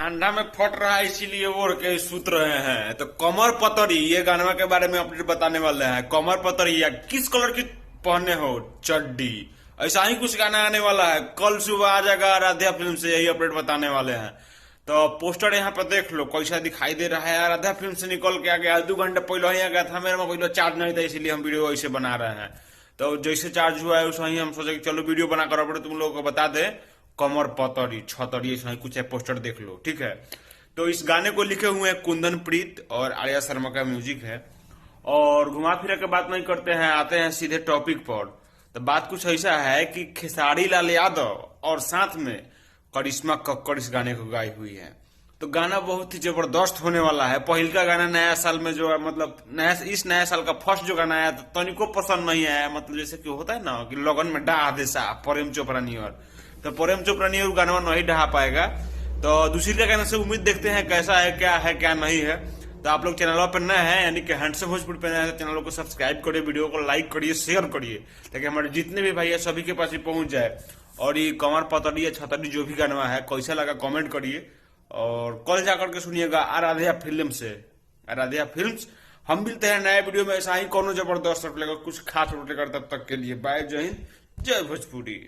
ठंडा में फट रहा है इसीलिए ओढ़ के सूत रहे हैं। तो कमर पतरी ये गाना के बारे में अपडेट बताने वाले हैं। कमर पतरी या किस कलर की पहने हो चड्डी, ऐसा ही कुछ गाना आने वाला है। कल सुबह आ जाएगा आराध्या फिल्म से, यही अपडेट बताने वाले हैं। तो पोस्टर यहाँ पर देख लो कैसा दिखाई दे रहा है। आराध्या फिल्म से निकल के आ गया, 2 घंटे पहले ही आ गया था। मेरे में पहले चार्ज नहीं था, इसीलिए हम वीडियो ऐसे बना रहे हैं। तो जैसे चार्ज हुआ है वैसे ही हम सोचे कि चलो वीडियो बनाकर अपडेट तुम लोगों को बता दे। कमर पतरी छतरी ऐसा ही कुछ है, पोस्टर देख लो, ठीक है। तो इस गाने को लिखे हुए हैं कुंदन प्रीत और आर्या शर्मा का म्यूजिक है। और घुमा फिरा के बात नहीं करते हैं, आते हैं सीधे टॉपिक पर। तो बात कुछ ऐसा है कि खेसारी लाल यादव और साथ में करिश्मा कक्कड़ इस गाने को गाई हुई है। तो गाना बहुत ही जबरदस्त होने वाला है। पहिल का गाना नया साल में जो है, मतलब इस नया साल का फर्स्ट जो गाना आया तो तनिको पसंद नहीं आया। मतलब जैसे कि होता है ना कि लगन में डहा दे सा प्रेम चोपड़ा नियर, तो प्रेम चोपड़ा नियर गाना नहीं डहा पाएगा। तो दूसरी का गाना से उम्मीद देखते हैं कैसा है क्या नहीं है। तो आप लोग चैनल पर नए हैं यानी कि हैंडसम भोजपुरी पे नए हैं, तो चैनल को सब्सक्राइब करिए, वीडियो को लाइक करिए, शेयर करिए, ताकि हमारे जितने भी भाई है सभी के पास ही पहुंच जाए। और ये कमर पतरी या छतरी जो भी गाना है कैसा लगा कमेंट करिए। और कल जाकर के सुनिएगा आराध्या फिल्म से, आराध्या फिल्म्स। हम मिलते हैं नए वीडियो में, ऐसा ही कोनो जबरदस्त कुछ खास तब तक के लिए बाय, जय हिंद, जय भोजपुरी।